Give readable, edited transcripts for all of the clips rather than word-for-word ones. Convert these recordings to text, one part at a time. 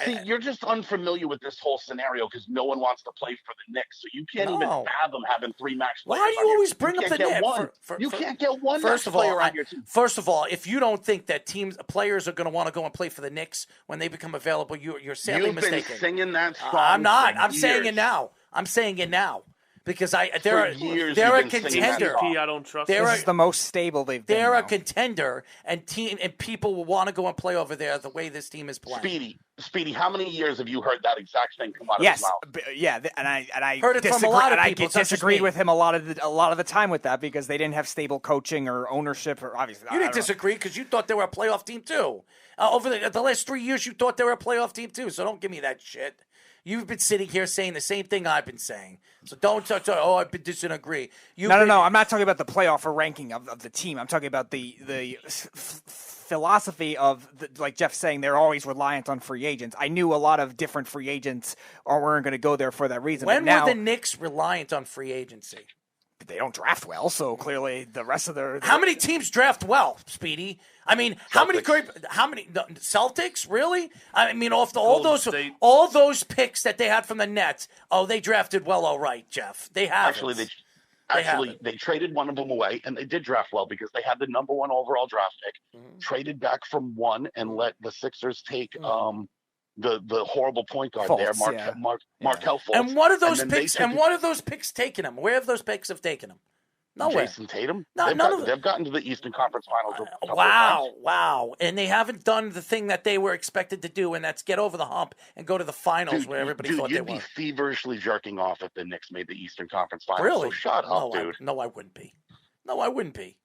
See, you're just unfamiliar with this whole scenario because no one wants to play for the Knicks, so you can't even fathom having 3 max players. Why do you always bring up the Knicks? You can't get one first max of all, player on your team. First of all, if you don't think that players are going to want to go and play for the Knicks when they become available, you're sadly mistaken. You've been singing that song. I'm not. I'm years. saying it now. I'm saying it now. Because they're a contender. I don't trust. This is the most stable they've been. They're a contender, and people will want to go and play over there the way this team is playing. Speedy, how many years have you heard that exact thing come out of his mouth? Yeah, and I heard it from a lot of people. I disagreed with him a lot of the time with that because they didn't have stable coaching or ownership, or obviously you didn't disagree because you thought they were a playoff team too. Over the last 3 years, you thought they were a playoff team too. So don't give me that shit. You've been sitting here saying the same thing I've been saying. So don't talk, I've been disagree. No. I'm not talking about the playoff or ranking of the team. I'm talking about the philosophy of, like Jeff's saying, they're always reliant on free agents. I knew a lot of different free agents weren't going to go there for that reason. When were the Knicks reliant on free agency? They don't draft well, so clearly the rest of their... How many teams draft well, Speedy? I mean, how many Celtics? Really? I mean, all those picks that they had from the Nets. Oh, they drafted well, all right, Jeff. They have they traded one of them away, and they did draft well because they had the number 1 overall draft pick. Mm-hmm. Traded back from 1 and let the Sixers take the horrible point guard there, Markelle Fultz. And what are those picks? And what are those picks taking them? Where have those picks have taken them? Nowhere. Jason Tatum. They've gotten to the Eastern Conference Finals. Wow! And they haven't done the thing that they were expected to do, and that's get over the hump and go to the finals where everybody thought they were. You'd be feverishly jerking off if the Knicks made the Eastern Conference Finals. Really? So shut up, dude. I wouldn't be. No, I wouldn't be.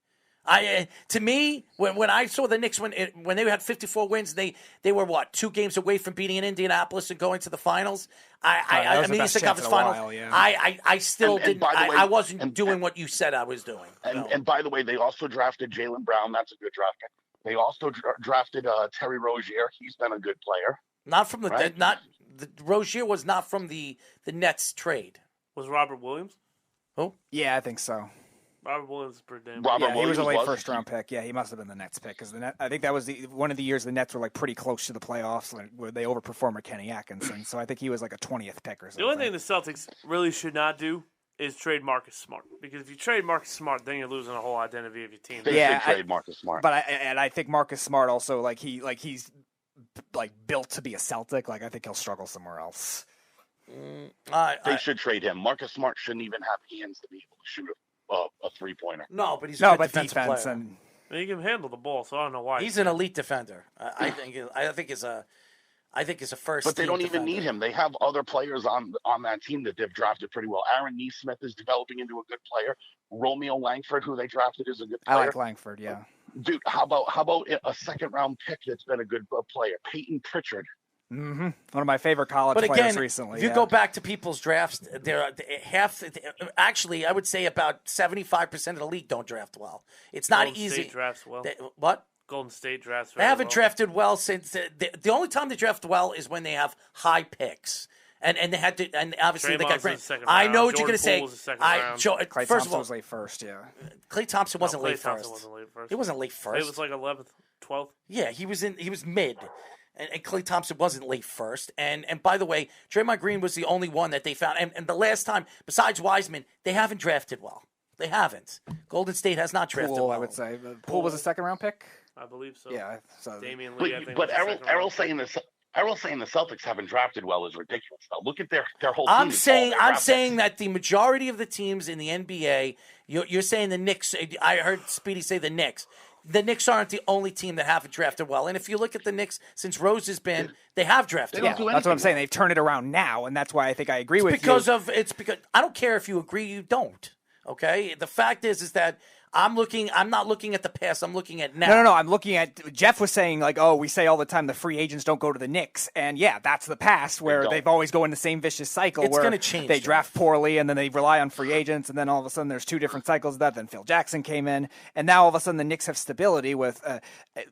To me, when I saw the Knicks when they had 54 wins, they were 2 games away from beating in Indianapolis and going to the finals. I mean, Eastern Conference Finals. While, yeah. I still didn't. I wasn't doing what you said I was doing. And by the way, they also drafted Jaylen Brown. That's a good draft pick. They also drafted Terry Rozier. He's been a good player. Not from Rozier was not from the Nets trade. Was Robert Williams? Oh, yeah, I think so. Robert Williams is pretty damn good. He was a late first-round pick. Yeah, he must have been the Nets pick because I think that was one of the years the Nets were pretty close to the playoffs where they overperformed Kenny Atkinson. So I think he was a 20th pick or something. The only thing the Celtics really should not do is trade Marcus Smart, because if you trade Marcus Smart, then you're losing the whole identity of your team. They should trade Marcus Smart, but I think Marcus Smart also he's built to be a Celtic. I think he'll struggle somewhere else. They should trade him. Marcus Smart shouldn't even have hands to be able to shoot a 3-pointer. No, but he's a good defensive player. And he can handle the ball, so I don't know why. He's an elite defender. I think is a first. But they don't even defender. need him. They have other players on that team that they've drafted pretty well. Aaron Nesmith is developing into a good player. Romeo Langford, who they drafted, is a good player. I like Langford, yeah. Dude, how about a second-round pick that's been a good player? Peyton Pritchard. Mm-hmm. One of my favorite college players recently. If you go back to people's drafts, actually, I would say about 75% of the league don't draft well. It's not Golden easy. State drafts well. What? Golden State drafts They haven't drafted well since the only time they draft well is when they have high picks. And they had to, and obviously they got great. I know what you're going to say. Klay Thompson was late first, yeah. Klay Thompson wasn't late Thompson first. wasn't late first. He wasn't late first. It was 11th, 12th. Yeah, he was mid. And Klay Thompson wasn't late first. And by the way, Draymond Green was the only one that they found. And the last time, besides Wiseman, they haven't drafted well. They haven't. Golden State has not drafted well. I would say. Poole was a second-round pick? I believe so. Yeah. So. Damian Lee, I think. But Errol saying this. Errol saying the Celtics haven't drafted well is ridiculous. Now look at their whole team. I'm saying that the majority of the teams in the NBA, you're saying the Knicks. I heard Speedy say the Knicks. The Knicks aren't the only team that haven't drafted well. And if you look at the Knicks, since Rose has been, they have drafted well. That's what I'm saying. They've turned it around now, and that's why I think I agree with you. It's because I don't care if you agree, you don't. Okay? The fact is that I'm not looking at the past. I'm looking at now. No. I'm looking at, Jeff was saying, we say all the time the free agents don't go to the Knicks. And yeah, that's the past where they've always go in the same vicious cycle it's where gonna change, they draft poorly and then they rely on free agents. And then all of a sudden there's 2 different cycles of that. Then Phil Jackson came in. And now all of a sudden the Knicks have stability with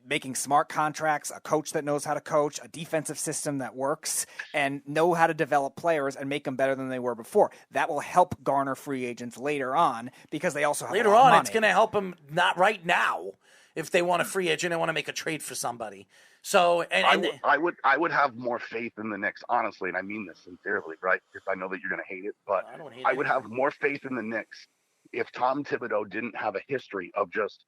making smart contracts, a coach that knows how to coach, a defensive system that works, and know how to develop players and make them better than they were before. That will help garner free agents later on because they also have later a lot of money. It's going to help them not right now if they want a free agent and want to make a trade for somebody. So, I would have more faith in the Knicks, honestly, and I mean this sincerely, right? Because I know that you're going to hate it, but I would have more faith in the Knicks if Tom Thibodeau didn't have a history of just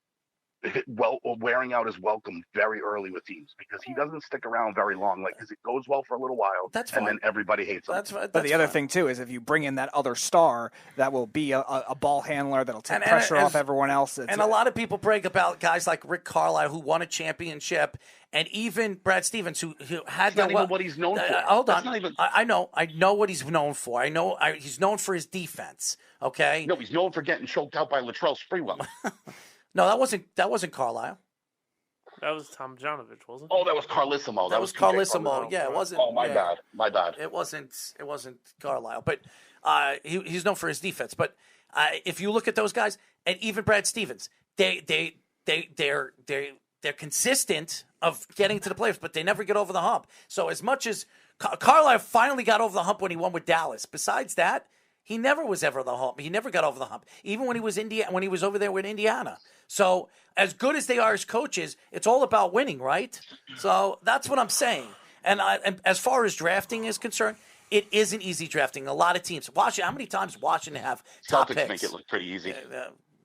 wearing out his welcome very early with teams, because he doesn't stick around very long. Like, because it goes well for a little while, and then everybody hates him. But the other thing too is if you bring in that other star that will be a ball handler that'll take pressure off everyone else. And a lot of people brag about guys like Rick Carlisle who won a championship, and even Brad Stevens who had not even what he's known for. Hold on, I know what he's known for. I know he's known for his defense. Okay. No, he's known for getting choked out by Latrell Sprewell. No, that wasn't Carlisle. That was Tom Janovich, wasn't it? Oh, that was Carlissimo. That was Carlissimo. Yeah, it wasn't. Oh, my bad. It wasn't Carlisle, but he's known for his defense. But if you look at those guys, and even Brad Stevens, they're consistent of getting to the playoffs, but they never get over the hump. So as much as Carlisle finally got over the hump when he won with Dallas, besides that, he never was ever the hump. He never got over the hump, even when he was over there with Indiana. So as good as they are as coaches, it's all about winning, right? So that's what I'm saying. And as far as drafting is concerned, it isn't easy drafting. A lot of teams. Washington. How many times Washington have top picks? Celtics make it look pretty easy.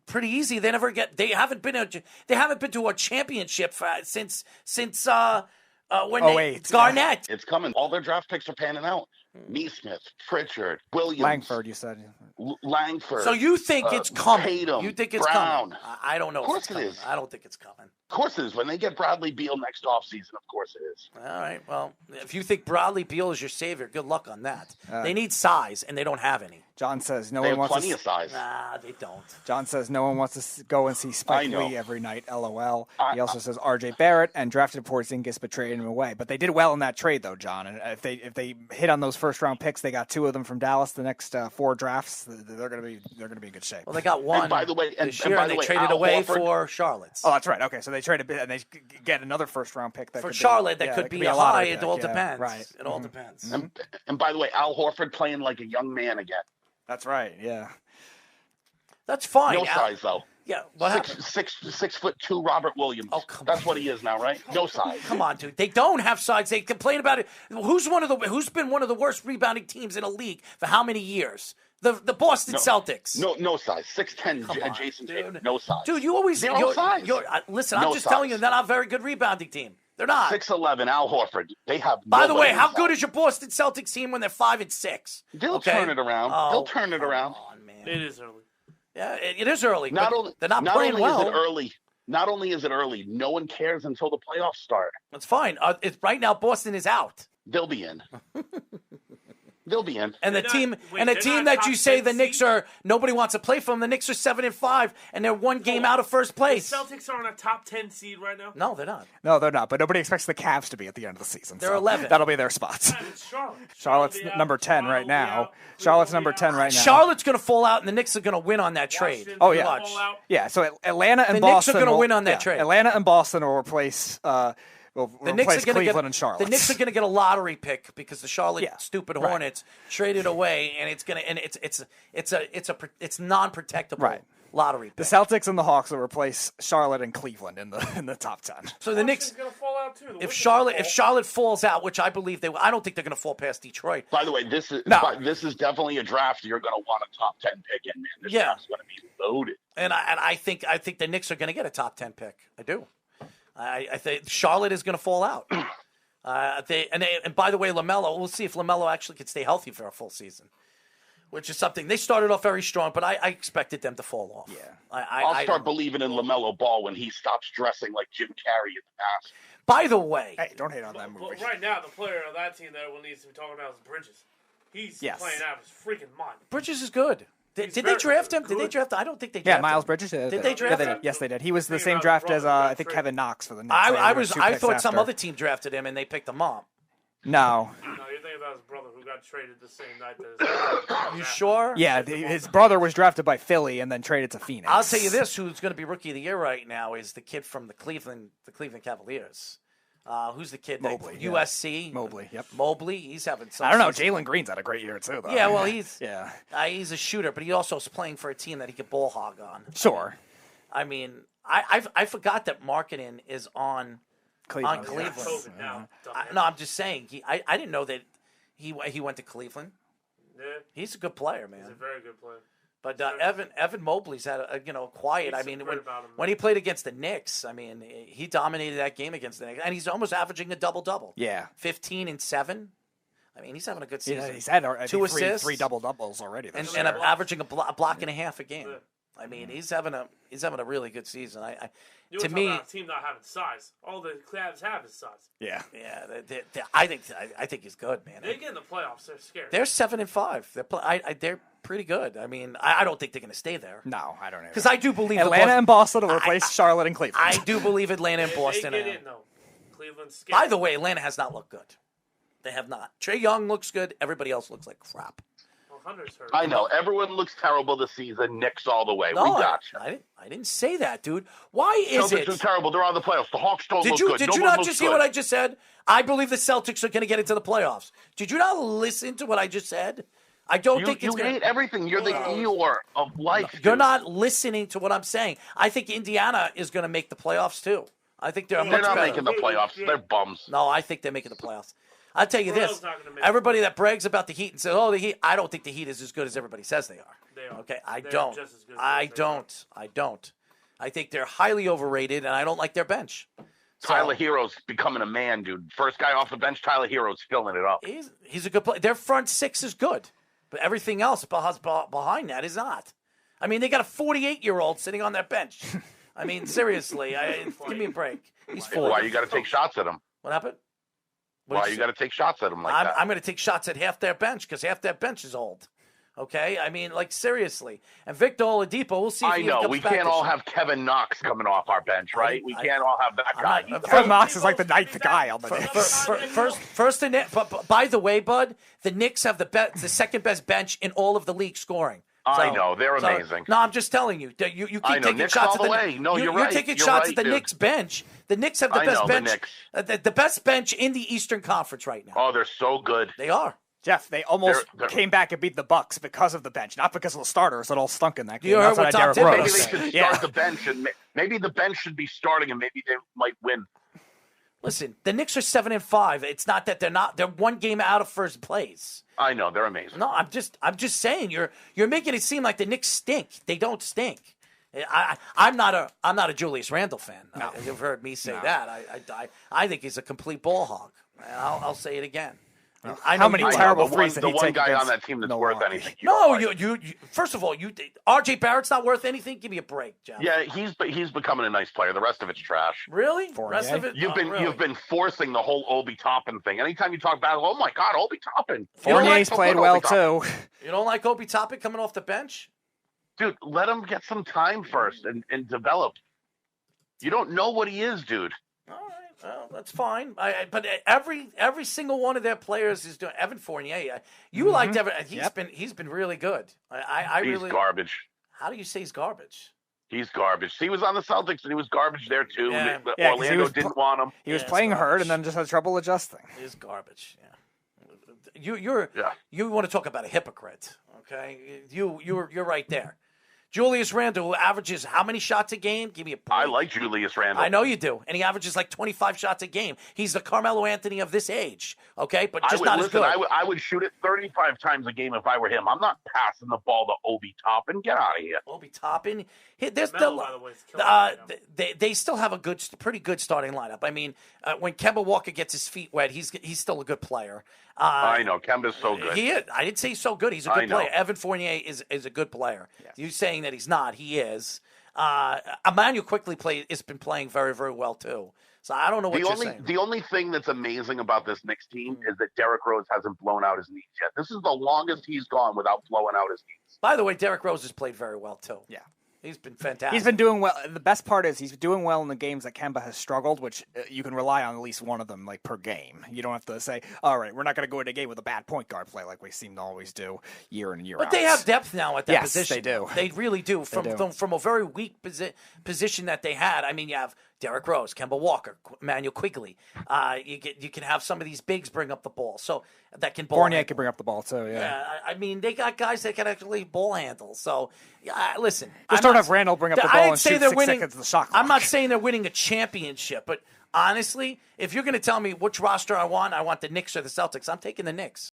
Pretty easy. They never get. They haven't been to a championship since when Garnett. It's coming. All their draft picks are panning out. Neesmith, Pritchard, Williams, Langford. You said Langford. So you think it's coming? Tatum, you think it's Brown. coming? I don't know. Of course if it's coming. it is. I don't think it's coming. Of course it is. When they get Bradley Beal next offseason, of course it is. All right. Well, if you think Bradley Beal is your savior, good luck on that. They need size, and they don't have any. John says no They one have wants plenty of size. Nah, they don't. John says no one wants to go and see Spike Lee every night. LOL. He also says R.J. Barrett and drafted Porzingis, but traded him away. But they did well in that trade, though, John. And if they hit on those first round picks, they got 2 of them from Dallas. The next 4 drafts, they're going to be in good shape. Well, they got 1. And by the way, this year, they traded Al away Horford, for Charlotte. Oh, that's right. Okay, so they traded and they get another first round pick for Charlotte. That could be a high. It all depends. Right. It all depends. And by the way, Al Horford playing like a young man again. That's right. Yeah. That's fine. No size though. Yeah. What happened? 6'2" Robert Williams. Oh, come That's on. what he is now, right? No size. Come on, dude. They don't have size. They complain about it. Who's been one of the worst rebounding teams in the league for how many years? The Boston Celtics. No size. 6'10" Jason Tatum. No size. Dude, you always Zero size. Listen, No I'm just size. telling you, they're not a very good rebounding team. They're not. 6'11", Al Horford. They have. By the way, how inside. good is your Boston Celtics team when they're 5-6? They'll turn it around. They'll turn it around. Come on, man. It is early. Yeah, it is early. They're not playing well. Is it early. Not only is it early, no one cares until the playoffs start. That's fine. Right now, Boston is out. They'll be in. They'll be in. And the team that you say the Knicks are, nobody wants to play for them. The Knicks are 7-5, and they're 1 game out of first place. The Celtics are on a top 10 seed right now. No, they're not. No, they're not. But nobody expects the Cavs to be at the end of the season. They're 11. That'll be their spots. Yeah, it's Charlotte. Charlotte's number 10 right now. Charlotte's number 10 right now. Charlotte's going to fall out, and the Knicks are going to win on that trade. Washington's Oh, yeah. gonna fall out. Yeah, so Atlanta and The Boston Knicks are gonna will- win on that yeah, trade. Atlanta and Boston will replace The Knicks are going to Cleveland and Charlotte. The Knicks are going to get a lottery pick because the Charlotte stupid right. Hornets traded away, and it's non-protectable Right. lottery pick. The Celtics and the Hawks will replace Charlotte and Cleveland in the top 10. So the Knicks, Washington's gonna fall out too. The if Wizards Charlotte falls out, which I believe they will, I don't think they're going to fall past Detroit. By the way, this is definitely a draft you're going to want a top 10 pick in. Man, this draft's going to be loaded. And I think the Knicks are going to get a top 10 pick. I do. I think Charlotte is going to fall out. And by the way, LaMelo. We'll see if LaMelo actually can stay healthy for a full season, which is something they started off very strong, but I expected them to fall off. Yeah, I'll start believing in LaMelo Ball when he stops dressing like Jim Carrey in the past. By the way, hey, don't hate on that movie. Well, right now, the player of that team that everyone needs to be talking about is Bridges. He's playing out of his freaking mind. Bridges is good. Did they draft him? Did they draft him? I don't think they drafted Yeah, him. Miles Bridges. Did they draft him? Yes, they did. He was the Thinking same about draft his as brother, I think Fred. Kevin Knox for the Knicks. I thought some other team drafted him and they picked him up. No. No, you're thinking about his brother who got traded the same night that his You sure? Yeah, his brother was drafted by Philly and then traded to Phoenix. I'll tell you this: who's going to be Rookie of the Year right now is the kid from the Cleveland Cavaliers. Who's the kid? Mobley, USC. Mobley, yep. Mobley. He's having some. I don't know. Jalen Green's had a great year too, though. Yeah, well, he's he's a shooter, but he also is playing for a team that he could ball hog on. sure. I mean, I forgot that marketing is on Cleveland. On Cleveland. COVID now. No, I'm just saying. I didn't know that he went to Cleveland. Yeah. He's a good player, man. He's a very good player. But Evan Mobley's had a quiet. I mean, when he played against the Knicks, I mean, he dominated that game against the Knicks, and he's almost averaging a double-double. Yeah, 15 and 7. I mean, he's having a good season. Yeah, he's had 2 assists, 3 double-doubles already. And averaging a block and a half a game. I mean, he's having a really good season. To me, about a team not having size. All the Cavs have is size. Yeah. I think he's good, man. They get in the playoffs. They're scared. They're 7-5. They're pretty good. I mean, I don't think they're going to stay there. No, I don't. Because I do believe Atlanta and Boston will replace Charlotte and Cleveland. I do believe Atlanta and Boston. They get in, though. Cleveland's scared. By the way, Atlanta has not looked good. They have not. Trae Young looks good. Everybody else looks like crap. Hunter's hurt. I know. Everyone looks terrible this season. Knicks all the way. No, we got you. I didn't say that, dude. Why is Celtics it? are terrible. They're on the playoffs. The Hawks don't look good. Did you not just hear what I just said? I believe the Celtics are going to get into the playoffs. Did you not listen to what I just said? I don't think it's you hate everything. You're the Eeyore of life. You're not listening to what I'm saying. I think Indiana is going to make the playoffs too. I think they're much not better. making the playoffs. They're bums. No, I think they're making the playoffs. I'll tell you this. Everybody that brags about the Heat and says, the Heat, I don't think the Heat is as good as everybody says they are. They are. Okay, I They're don't. just as good as I they don't. I don't. I think they're highly overrated, and I don't like their bench. Tyler Hero's becoming a man, dude. First guy off the bench, Tyler Hero's filling it up. He's a good player. Their front six is good, but everything else behind that is not. I mean, they got a 48-year-old sitting on their bench. I mean, seriously, give me a break. He's 40. Why you got to take shots at him? What happened? Why you got to take shots at him like that? I'm going to take shots at half their bench because half their bench is old. Okay? I mean, like, seriously. And Victor Oladipo, we'll see if he comes back. We can't all have Kevin Knox coming off our bench, right? We can't all have that guy. Kevin Knox is like the 9th guy on the Knicks. First, but by the way, Bud, the Knicks have the second best bench in all of the league scoring. I know. They're amazing. No, I'm just telling you. You keep taking Knicks shots all at the way. No, you're right. You're taking shots at the Knicks bench. The Knicks have the best bench. The best bench in the Eastern Conference right now. Oh, they're so good. They are. Jeff, they almost came back and beat the Bucks because of the bench, not because of the starters that all stunk in that game. You heard what Tom Thibodeau Maybe they should start the bench, and maybe the bench should be starting, and maybe they might win. Listen, the Knicks are 7-5. It's not that they're not. They're one game out of first place. I know they're amazing. No, I'm just saying you're making it seem like the Knicks stink. They don't stink. I'm not a Julius Randle fan. No. You've heard me say that. I think he's a complete ball hog. I'll say it again. I know how many terrible threes the one guy on that team that's worth anything. No, you first of all, R.J. Barrett's not worth anything. Give me a break, Jeff. Yeah, he's becoming a nice player. The rest of it's trash. Really? Rest of it? You've been forcing the whole Obi Toppin thing. Anytime you talk about, oh my God, Obi Toppin. Fournier's played well too. You don't like Obi Toppin coming off the bench? Dude, let him get some time first and develop. You don't know what he is, dude. All right. Well, that's fine. But every single one of their players is doing. Evan Fournier, you liked Evan. He's been really good. He's garbage. How do you say he's garbage? He's garbage. He was on the Celtics and he was garbage there too. Yeah. Orlando didn't want him. He was playing hurt and then just had trouble adjusting. He's garbage. Yeah. You want to talk about a hypocrite? Okay. You're right there. Julius Randle, who averages how many shots a game? Give me a point. I like Julius Randle. I know you do. And he averages like 25 shots a game. He's the Carmelo Anthony of this age, okay? But just not as good. I would shoot it 35 times a game if I were him. I'm not passing the ball to Obi Toppin. Get out of here. Obi Toppin. They still have a pretty good starting lineup. I mean, when Kemba Walker gets his feet wet, he's still a good player. I know. Kemba's so good. I didn't say he's so good. He's a good player. Evan Fournier is a good player. Yes. You saying that he's not. He is. Emmanuel Quickley has been playing very, very well, too. So I don't know what you're saying. The only thing that's amazing about this Knicks team is that Derrick Rose hasn't blown out his knees yet. This is the longest he's gone without blowing out his knees. By the way, Derrick Rose has played very well, too. Yeah. He's been fantastic. He's been doing well. The best part is he's doing well in the games that Kemba has struggled, which you can rely on at least one of them like per game. You don't have to say, all right, we're not going to go into a game with a bad point guard play like we seem to always do year in and year out. But they have depth now at that position. Yes, they do. They really do. From a very weak position that they had. I mean, you have Derrick Rose, Kemba Walker, Emmanuel Quigley. You can have some of these bigs bring up the ball. So that can ball Fournier handle. can bring up the ball too, Yeah, I mean, they got guys that can actually ball handle. So, listen. Just don't have Randall bring up the ball and shoot 6 seconds of the shot clock. I'm not saying they're winning a championship, but honestly, if you're going to tell me which roster I want the Knicks or the Celtics. I'm taking the Knicks.